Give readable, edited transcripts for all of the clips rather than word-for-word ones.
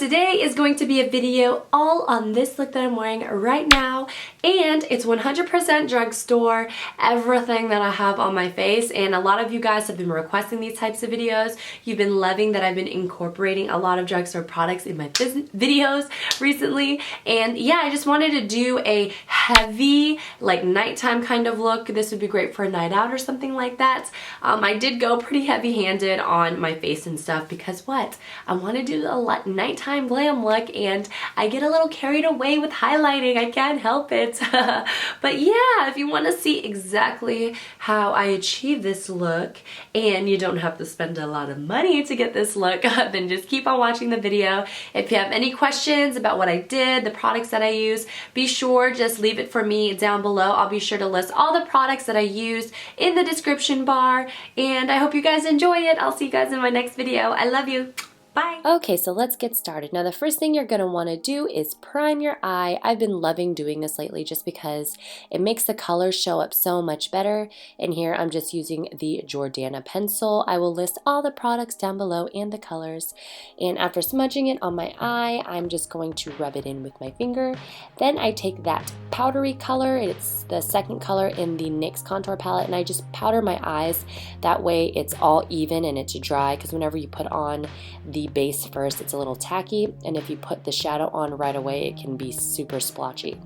today is going to be a video all on this look that I'm wearing right now, and it's 100% drugstore, everything that I have on my face. And a lot of you guys have been requesting these types of videos. You've been loving that I've been incorporating a lot of drugstore products in my videos recently. And yeah, I just wanted to do a heavy, like nighttime kind of look. This would be great for a night out or something like that. I did go pretty heavy-handed on my face and stuff because what? I want to do a nighttime glam look, and I get a little carried away with highlighting. I can't help it. But yeah, if you want to see exactly how I achieve this look, and you don't have to spend a lot of money to get this look, then just keep on watching the video. If you have any questions about what I did, the products that I use, be sure just leave it for me down below. I'll be sure to list all the products that I used in the description bar, and I hope you guys enjoy it. I'll see you guys in my next video. I love you. Bye. Okay, so let's get started. Now the first thing you're going to want to do is prime your eye. I've been loving doing this lately just because it makes the colors show up so much better. And here I'm just using the Jordana pencil. I will list all the products down below and the colors. And after smudging it on my eye, I'm just going to rub it in with my finger. Then I take that powdery color. It's the second color in the NYX contour palette, and I just powder my eyes. That way it's all even and it's dry, because whenever you put on the base first, it's a little tacky, and if you put the shadow on right away, it can be super splotchy.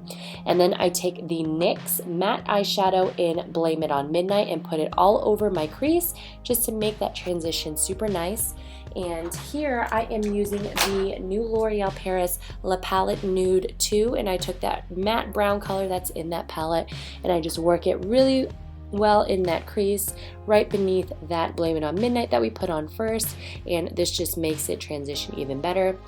And then I take the NYX matte eyeshadow in Blame It on Midnight and put it all over my crease just to make that transition super nice. And here I am using the new L'Oreal Paris La Palette Nude 2, and I took that matte brown color that's in that palette and I just work it really well in that crease right beneath that Blame It on Midnight that we put on first, and this just makes it transition even better.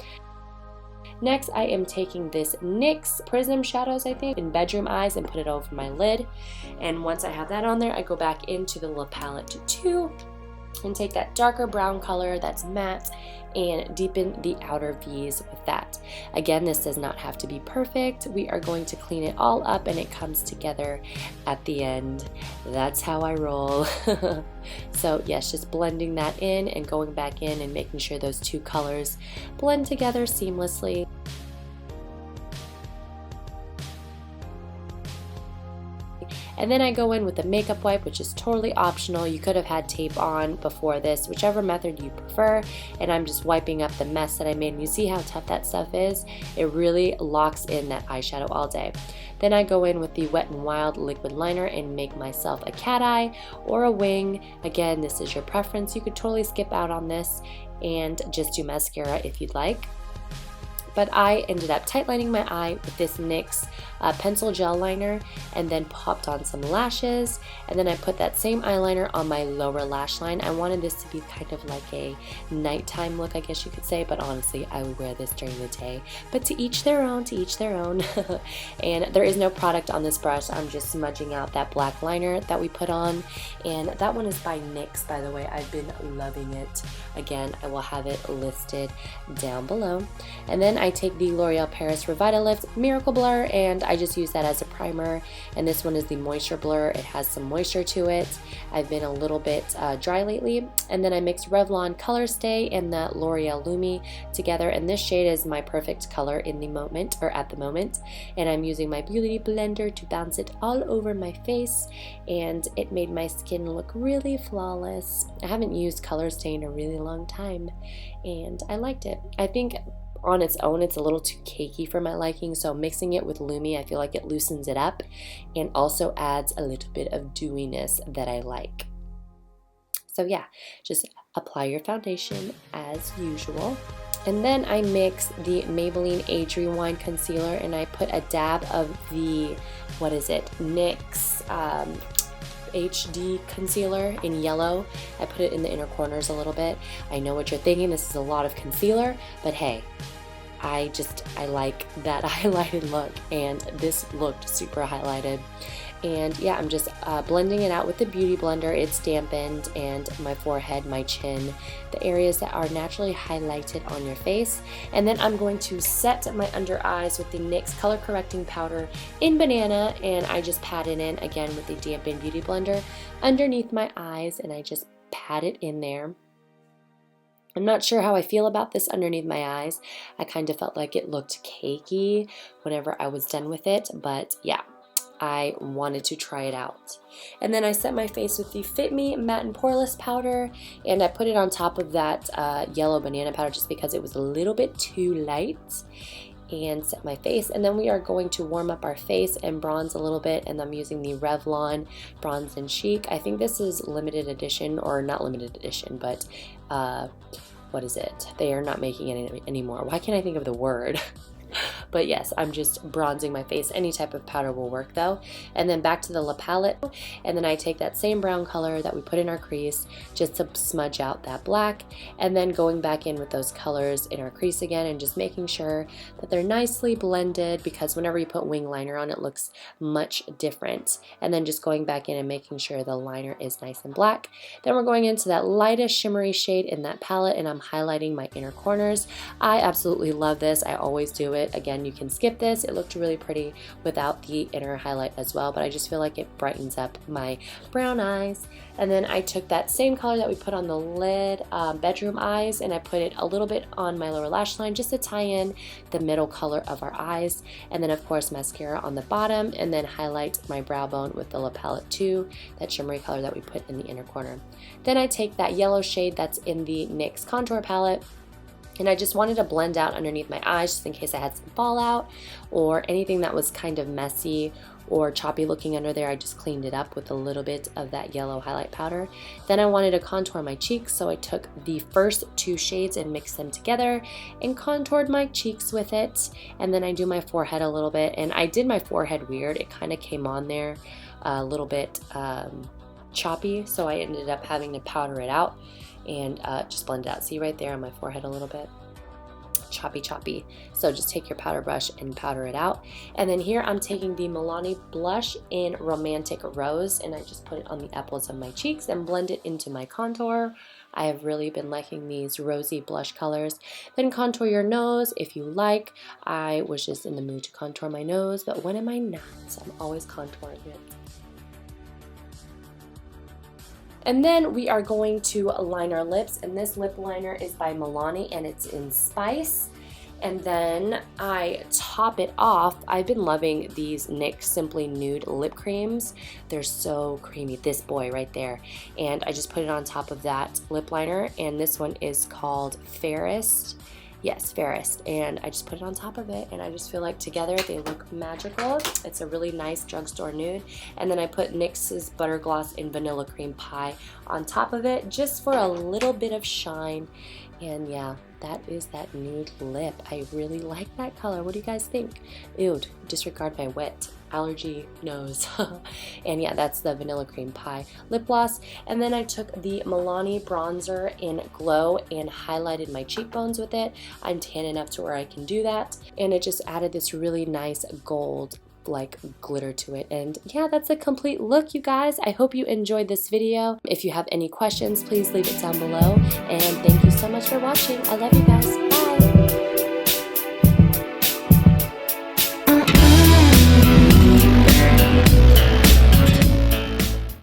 Next, I am taking this NYX Prism shadows, I think, in Bedroom Eyes, and put it over my lid. And once I have that on there, I go back into the La Palette 2 and take that darker brown color that's matte and deepen the outer V's with that. Again, this does not have to be perfect. We are going to clean it all up and it comes together at the end. That's how I roll. So yes, just blending that in and going back in and making sure those two colors blend together seamlessly. And then I go in with a makeup wipe, which is totally optional. You could have had tape on before this, whichever method you prefer. And I'm just wiping up the mess that I made. And you see how tough that stuff is? It really locks in that eyeshadow all day. Then I go in with the Wet n Wild liquid liner and make myself a cat eye or a wing. Again, this is your preference. You could totally skip out on this and just do mascara if you'd like. But I ended up tightlining my eye with this NYX pencil gel liner, and then popped on some lashes, and then I put that same eyeliner on my lower lash line. I wanted this to be kind of like a nighttime look, I guess you could say, but honestly I would wear this during the day. But to each their own, to each their own. And there is no product on this brush. I'm just smudging out that black liner that we put on, and that one is by NYX, by the way. I've been loving it. Again, I will have it listed down below. And then I take the L'Oreal Paris Revitalift Miracle Blur, and I just use that as a primer, and this one is the Moisture Blur. It has some moisture to it. I've been a little bit dry lately. And then I mixed Revlon Color Stay and the L'Oreal Lumi together, and this shade is my perfect color in the moment, or at the moment, and I'm using my beauty blender to bounce it all over my face, and it made my skin look really flawless. I haven't used Color Stay in a really long time, and I liked it. I think on its own it's a little too cakey for my liking, so mixing it with Lumi, I feel like it loosens it up and also adds a little bit of dewiness that I like. So yeah, just apply your foundation as usual. And then I mix the Maybelline Age Rewind Concealer, and I put a dab of the, what is it, NYX HD concealer in yellow. I put it in the inner corners a little bit. I know what you're thinking, this is a lot of concealer, but hey, I like that highlighted look, and this looked super highlighted. And yeah, I'm just blending it out with the Beauty Blender. It's dampened, and my forehead, my chin, the areas that are naturally highlighted on your face. And then I'm going to set my under eyes with the NYX Color Correcting Powder in Banana, and I just pat it in again with the dampened Beauty Blender underneath my eyes, and I just pat it in there. I'm not sure how I feel about this underneath my eyes. I kind of felt like it looked cakey whenever I was done with it, but yeah, I wanted to try it out. And then I set my face with the Fit Me Matte and Poreless powder, and I put it on top of that yellow banana powder just because it was a little bit too light, and set my face. And then we are going to warm up our face and bronze a little bit, and I'm using the Revlon Bronze and Chic. I think this is limited edition, or not limited edition, but what is it? They are not making it anymore. Why can't I think of the word? But yes, I'm just bronzing my face. Any type of powder will work though. And then back to the lip palette, and then I take that same brown color that we put in our crease just to smudge out that black, and then going back in with those colors in our crease again and just making sure that they're nicely blended, because whenever you put wing liner on, it looks much different. And then just going back in and making sure the liner is nice and black. Then we're going into that lightest shimmery shade in that palette, and I'm highlighting my inner corners. I absolutely love this. I always do it. Again, you can skip this. It looked really pretty without the inner highlight as well, but I just feel like it brightens up my brown eyes. And then I took that same color that we put on the lid, bedroom eyes, and I put it a little bit on my lower lash line just to tie in the middle color of our eyes. And then of course mascara on the bottom, and then highlight my brow bone with the lip palette too, that shimmery color that we put in the inner corner. Then I take that yellow shade that's in the NYX contour palette, and I just wanted to blend out underneath my eyes just in case I had some fallout or anything that was kind of messy or choppy looking under there. I just cleaned it up with a little bit of that yellow highlight powder. Then I wanted to contour my cheeks, so I took the first two shades and mixed them together and contoured my cheeks with it. And then I do my forehead a little bit, and I did my forehead weird. It kind of came on there a little bit choppy, so I ended up having to powder it out and just blend it out. See right there on my forehead a little bit choppy. So just take your powder brush and powder it out. And then here I'm taking the Milani blush in Romantic Rose, and I just put it on the apples of my cheeks and blend it into my contour. I have really been liking these rosy blush colors. Then contour your nose if you like. I was just in the mood to contour my nose, but when am I not? I'm always contouring it. And then we are going to line our lips, and this lip liner is by Milani and it's in Spice. And then I top it off. I've been loving these NYX Simply Nude lip creams. They're so creamy, this boy right there. And I just put it on top of that lip liner, and this one is called Fairest. Yes, Fairest, and I just put it on top of it, and I just feel like together they look magical. It's a really nice drugstore nude. And then I put NYX's Butter Gloss in Vanilla Cream Pie on top of it just for a little bit of shine. And yeah, that is that nude lip. I really like that color. What do you guys think? Ew, disregard my wet allergy nose. And yeah, that's the Vanilla Cream Pie lip gloss. And then I took the Milani bronzer in Glow and highlighted my cheekbones with it. I'm tan enough to where I can do that, and it just added this really nice gold like glitter to it. And yeah, that's a complete look, you guys. I hope you enjoyed this video. If you have any questions, please leave it down below, and thank you so much for watching. I love you guys. Bye.